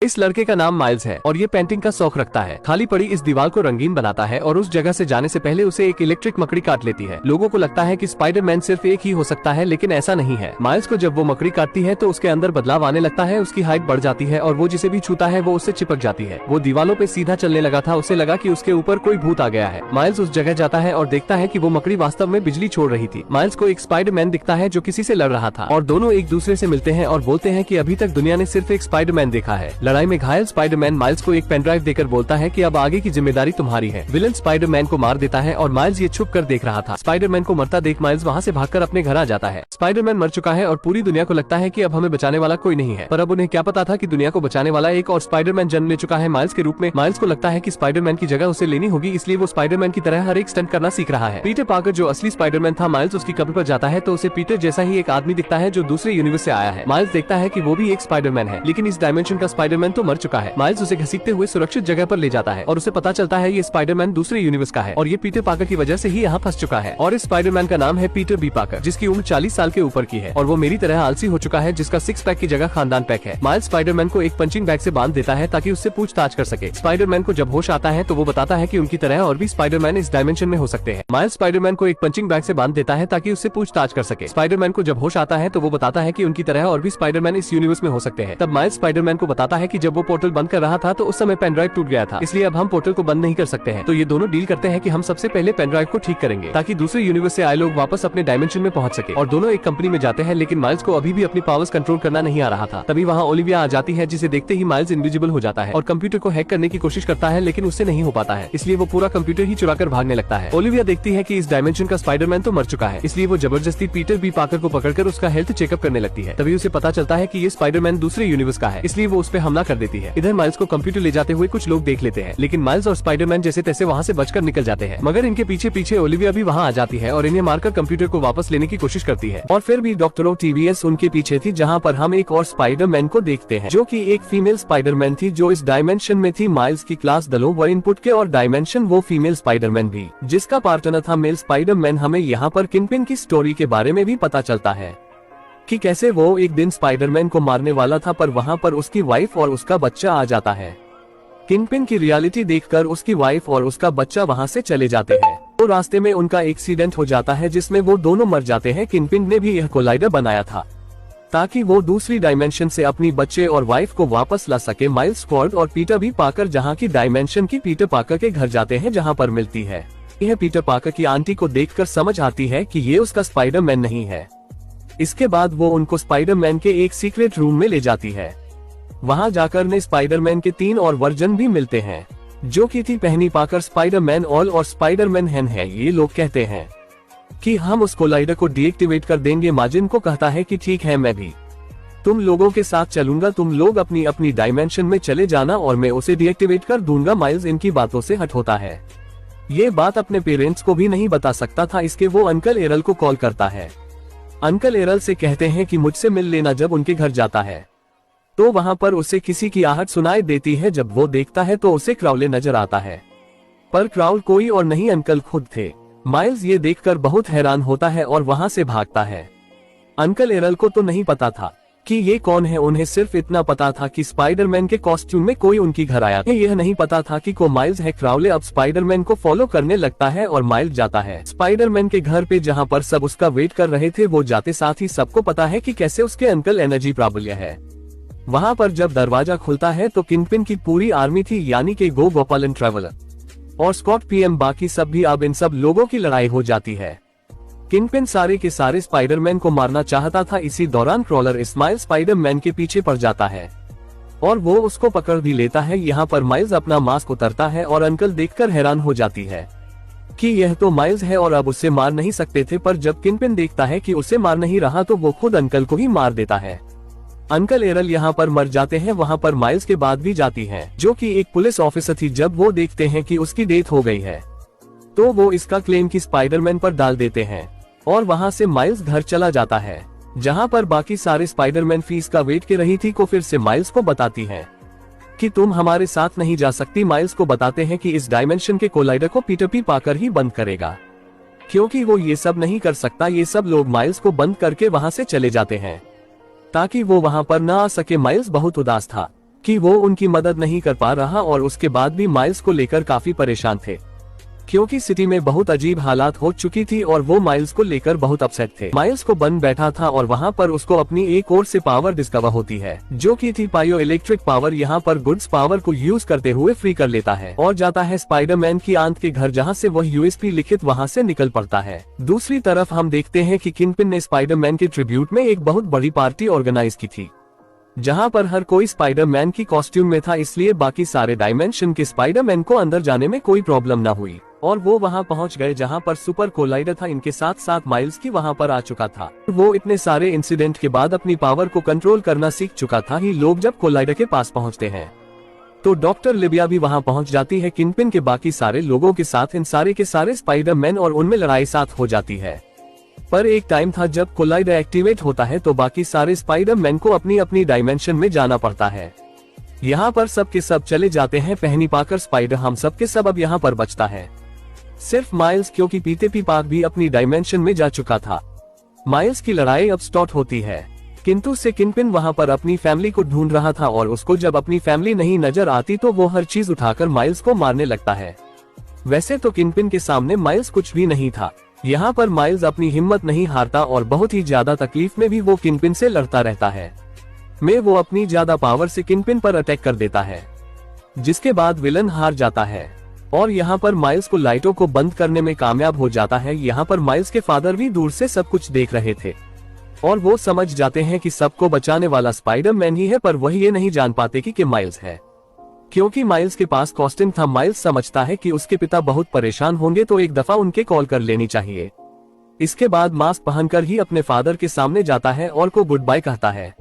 इस लड़के का नाम माइल्स है और ये पेंटिंग का शौक रखता है। खाली पड़ी इस दीवार को रंगीन बनाता है और उस जगह से जाने से पहले उसे एक इलेक्ट्रिक मकड़ी काट लेती है। लोगों को लगता है कि स्पाइडरमैन सिर्फ एक ही हो सकता है, लेकिन ऐसा नहीं है। माइल्स को जब वो मकड़ी काटती है तो उसके अंदर बदलाव आने लगता है, उसकी हाइट बढ़ जाती है और वो जिसे भी छूता है वो उससे चिपक जाती है। वो दीवालों पे सीधा चलने लगा था, उसे लगा कि उसके ऊपर कोई भूत आ गया है। माइल्स उस जगह जाता है और देखता है कि वो मकड़ी वास्तव में बिजली छोड़ रही थी। माइल्स को एक स्पाइडरमैन दिखता है जो किसी से लड़ रहा था और दोनों एक दूसरे से मिलते हैं और बोलते हैं कि अभी तक दुनिया ने सिर्फ एक स्पाइडरमैन देखा है। लड़ाई में घायल स्पाइडरमैन माइल्स को एक पेन ड्राइव देकर बोलता है कि अब आगे की जिम्मेदारी तुम्हारी है। विलन स्पाइडरमैन को मार देता है और माइल्स ये छुप कर देख रहा था। स्पाइडरमैन को मरता देख माइल्स वहाँ से भागकर अपने घर आ जाता है। स्पाइडरमैन मर चुका है और पूरी दुनिया को लगता है कि अब हमें बचाने वाला कोई नहीं है, पर अब उन्हें क्या पता था कि दुनिया को बचाने वाला एक और स्पाइडरमैन जन्म ले चुका है माइल्स के रूप में। माइल्स को लगता है कि स्पाइडरमैन की जगह उसे लेनी होगी, इसलिए वो स्पाइडरमैन की तरह हर एक स्टंट करना सीख रहा है। पीटर पार्कर जो असली स्पाइडरमैन था, माइल्स उसकी कब्र पर जाता है तो उसे पीटर जैसा ही एक आदमी दिखता है जो दूसरे यूनिवर्स से आया है। माइल्स देखता है कि वो भी एक स्पाइडरमैन है, लेकिन इस डायमेंशन का स्पाइडरमैन तो मर चुका है। माइल्स उसे घसीटते हुए सुरक्षित जगह पर ले जाता है और उसे पता चलता है ये स्पाइडरमैन दूसरे यूनिवर्स का है और ये पीटर पार्कर की वजह से ही यहाँ फंस चुका है। और इस स्पाइडरमैन का नाम है पीटर बी पार्कर, जिसकी उम्र 40 साल के ऊपर की है और वो मेरी तरह आलसी हो चुका है, जिसका 6 पैक की जगह खानदान पैक है। माइल्स स्पाइडरमैन को एक पंचिंग बैग से बांध देता है ताकि उससे पूछताछ कर सके। स्पाइडरमैन को जब होश आता है तो वो बताता है कि उनकी तरह और भी स्पाइडरमैन इस डायमेंशन में हो सकते हैं। माइल्स स्पाइडरमैन को एक पंचिंग बैग से बांध देता है ताकि उससे पूछताछ कर सके। स्पाइडरमैन को जब होश आता है तो वो बताता है कि उनकी तरह और भी स्पाइडरमैन इस यूनिवर्स में हो सकते हैं। तब माइल्स स्पाइडरमैन को बताता है कि जब वो पोर्टल बंद कर रहा था तो उस समय पेन ड्राइव टूट गया था, इसलिए अब हम पोर्टल को बंद नहीं कर सकते हैं। तो ये दोनों डील करते हैं कि हम सबसे पहले पेन ड्राइव को ठीक करेंगे ताकि दूसरे यूनिवर्स से आए लोग वापस अपने डायमेंशन में पहुंच सके। और दोनों एक कंपनी में जाते हैं, लेकिन माइल्स को अभी भी अपनी पावर्स कंट्रोल करना नहीं आ रहा था। तभी वहाँ ओलिविया आ जाती है, जिसे देखते ही माइल्स इनविजिबल हो जाता है और कंप्यूटर को हैक करने की कोशिश करता है, लेकिन उससे नहीं हो पाता है, इसलिए वो पूरा कंप्यूटर ही चुरा कर भागने लगता है। ओलिविया देखती है कि इस डायमेंशन का स्पाइडरमैन तो मर चुका है, इसलिए वो जबरदस्ती पीटर बी पार्कर को पकड़कर उसका हेल्थ चेकअप करने लगती है। तभी उसे पता चलता है कि ये स्पाइडरमैन दूसरे यूनिवर्स का है, इसलिए वो उस पे हमला कर देती है। इधर माइल्स को कंप्यूटर ले जाते हुए कुछ लोग देख लेते हैं, लेकिन माइल्स और स्पाइडरमैन जैसे तैसे वहाँ से बचकर निकल जाते हैं। मगर इनके पीछे पीछे ओलिविया भी वहाँ आ जाती है और इन्हें मारकर कंप्यूटर को वापस लेने की कोशिश करती है। और फिर भी डॉक्टर टीवीएस उनके पीछे थी, जहाँ पर हम एक और स्पाइडरमैन को देखते हैं जो कि एक फीमेल स्पाइडरमैन थी जो इस डायमेंशन में थी। माइल्स की क्लास दलों व इनपुट के और डायमेंशन वो फीमेल स्पाइडरमैन भी, जिसका पार्टनर था मेल स्पाइडरमैन। हमें यहाँ पर किंगपिन की स्टोरी के बारे में भी पता चलता है कि कैसे वो एक दिन स्पाइडरमैन को मारने वाला था, पर वहाँ पर उसकी वाइफ और उसका बच्चा आ जाता है। किंगपिन की रियलिटी देखकर उसकी वाइफ और उसका बच्चा वहाँ से चले जाते हैं। तो रास्ते में उनका एक्सीडेंट हो जाता है जिसमें वो दोनों मर जाते हैं। किंगपिन ने भी यह कोलाइडर बनाया था ताकि वो दूसरी डायमेंशन से अपनी बच्चे और वाइफ को वापस ला सके। माइल्स स्क्वाड और पीटर बी पार्कर जहाँ की डायमेंशन की पीटर पार्कर के घर जाते हैं, जहाँ पर मिलती है। यह पीटर पार्कर की आंटी को देखकर समझ आती है कि ये उसका स्पाइडरमैन नहीं है। इसके बाद वो उनको स्पाइडरमैन के एक सीक्रेट रूम में ले जाती है। वहां जाकर ने स्पाइडरमैन के 3 और वर्जन भी मिलते हैं, जो कि थी पहनी पाकर, स्पाइडरमैन ऑल और स्पाइडरमैन हेन है। ये लोग कहते हैं कि हम उस कोलाइडर को डीएक्टिवेट कर देंगे। माजिन को कहता है कि ठीक है, मैं भी तुम लोगों के साथ चलूंगा, तुम लोग अपनी अपनी डायमेंशन में चले जाना और मैं उसे डीएक्टिवेट कर दूंगा। माइल्स इनकी बातों से हट होता है। ये बात अपने पेरेंट्स को भी नहीं बता सकता था, इसके वो अंकल एरल को कॉल करता है। अंकल एरल से कहते हैं कि मुझसे मिल लेना। जब उनके घर जाता है तो वहां पर उसे किसी की आहट सुनाई देती है। जब वो देखता है तो उसे क्राउले नजर आता है, पर क्राउल कोई और नहीं, अंकल खुद थे। माइल्स ये देखकर बहुत हैरान होता है और वहां से भागता है। अंकल एरल को तो नहीं पता था कि ये कौन है, उन्हें सिर्फ इतना पता था कि स्पाइडरमैन के कॉस्ट्यूम में कोई उनकी घर आया है। यह नहीं पता था कि को माइल्स है। क्राउले अब स्पाइडरमैन को फॉलो करने लगता है और माइल्स जाता है स्पाइडरमैन के घर पे, जहाँ पर सब उसका वेट कर रहे थे। वो जाते साथ ही सबको पता है कि कैसे उसके अंकल एनर्जी प्रॉब्लम है। वहाँ पर जब दरवाजा खुलता है तो किंगपिन की पूरी आर्मी थी, यानी कि गो गोपाल एंड ट्रेवलर और स्कॉट पीएम, बाकी सब भी। अब इन सब लोगों की लड़ाई हो जाती है। किंगपिन सारे के सारे स्पाइडरमैन को मारना चाहता था। इसी दौरान क्रॉलर इस्माइल स्पाइडरमैन के पीछे पड़ जाता है और वो उसको पकड़ भी लेता है। यहाँ पर माइल्स अपना मास्क उतारता है और अंकल देखकर हैरान हो जाती है कि यह तो माइल्स है और अब उसे मार नहीं सकते थे। पर जब किंगपिन देखता है कि उसे मार नहीं रहा तो वो खुद अंकल को ही मार देता है। अंकल एरल यहाँ पर मर जाते हैं। वहाँ पर माइल्स के बाद भी जाती है, जो कि एक पुलिस ऑफिसर थी। जब वो देखते हैं कि उसकी डेथ हो गई है तो वो इसका क्लेम की स्पाइडरमैन पर डाल देते हैं और वहाँ से माइल्स घर चला जाता है, जहाँ पर बाकी सारे स्पाइडरमैन फीस का वेट कर रही थी। को फिर से माइल्स को बताती है कि तुम हमारे साथ नहीं जा सकती। माइल्स को बताते हैं कि इस डायमेंशन के कोलाइडर को पीटर बी पार्कर ही बंद करेगा, क्योंकि वो ये सब नहीं कर सकता। ये सब लोग माइल्स को बंद करके वहाँ से चले जाते हैं ताकि वो वहाँ पर न आ सके। माइल्स बहुत उदास था कि वो उनकी मदद नहीं कर पा रहा और उसके बाद भी माइल्स को लेकर काफी परेशान थे, क्योंकि सिटी में बहुत अजीब हालात हो चुकी थी और वो माइल्स को लेकर बहुत अपसेट थे। माइल्स को बन बैठा था और वहाँ पर उसको अपनी एक और से पावर डिस्कवर होती है, जो कि थी पायो इलेक्ट्रिक पावर। यहाँ पर गुड्स पावर को यूज करते हुए फ्री कर लेता है और जाता है स्पाइडरमैन की आंट के घर, जहाँ से वह यूएसपी लिखित वहाँ से निकल पड़ता है। दूसरी तरफ हम देखते हैं कि किंगपिन ने स्पाइडरमैन के ट्रिब्यूट में एक बहुत बड़ी पार्टी ऑर्गेनाइज की थी, जहाँ पर हर कोई स्पाइडरमैन की कॉस्ट्यूम में था, इसलिए बाकी सारे डायमेंशन के स्पाइडरमैन को अंदर जाने में कोई प्रॉब्लम न हुई और वो वहाँ पहुँच गए जहाँ पर सुपर कोलाइडर था। इनके साथ साथ माइल्स की वहाँ पर आ चुका था। वो इतने सारे इंसिडेंट के बाद अपनी पावर को कंट्रोल करना सीख चुका था। ही लोग जब कोलाइडर के पास पहुँचते हैं तो डॉक्टर लिबिया भी वहाँ पहुँच जाती है किंगपिन के बाकी सारे लोगों के साथ। इन सारे के सारे स्पाइडरमैन और उनमें लड़ाई साथ हो जाती है। पर एक टाइम था जब कोलाइडर एक्टिवेट होता है तो बाकी सारे स्पाइडरमैन को अपनी अपनी डायमेंशन में जाना पड़ता है। यहाँ पर सब के सब चले जाते हैं। पहनी पाकर स्पाइडर हम सब के सब अब यहाँ पर बचता है, सिर्फ माइल्स, क्योंकि पीते पाक भी अपनी डायमेंशन में जा चुका था। माइल्स की लड़ाई अब स्टार्ट होती है, किंतु से किंगपिन वहाँ पर अपनी फैमिली को ढूंढ रहा था और उसको जब अपनी फैमिली नहीं नजर आती तो वो हर चीज उठाकर माइल्स को मारने लगता है। वैसे तो किंगपिन के सामने माइल्स कुछ भी नहीं था। यहाँ पर माइल्स अपनी हिम्मत नहीं हारता और बहुत ही ज्यादा तकलीफ में भी वो किंगपिन से लड़ता रहता है। वो अपनी ज्यादा पावर से किंगपिन पर अटैक कर देता है, जिसके बाद विलन हार जाता है और यहाँ पर माइल्स को लाइटों को बंद करने में कामयाब हो जाता है। यहाँ पर माइल्स के फादर भी दूर से सब कुछ देख रहे थे और वो समझ जाते हैं कि सबको बचाने वाला स्पाइडरमैन ही है, पर वही ये नहीं जान पाते कि माइल्स है, क्योंकि माइल्स के पास कॉस्ट्यूम था। माइल्स समझता है कि उसके पिता बहुत परेशान होंगे तो एक दफा उनके कॉल कर लेनी चाहिए। इसके बाद मास्क पहनकर ही अपने फादर के सामने जाता है और को गुड बाय कहता है।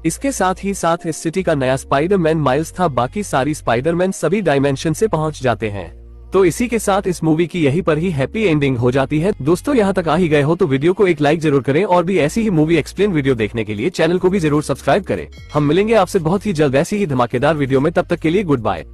इसके साथ ही साथ इस सिटी का नया स्पाइडरमैन माइल्स था। बाकी सारी स्पाइडरमैन सभी डायमेंशन से पहुंच जाते हैं। तो इसी के साथ इस मूवी की यहीं पर ही हैप्पी एंडिंग हो जाती है। दोस्तों, यहाँ तक आ ही गए हो तो वीडियो को एक लाइक जरूर करें और भी ऐसी ही मूवी एक्सप्लेन वीडियो देखने के लिए चैनल को भी जरूर सब्सक्राइब करें। हम मिलेंगे आपसे बहुत ही जल्द ऐसी ही धमाकेदार वीडियो में। तब तक के लिए गुड बाय।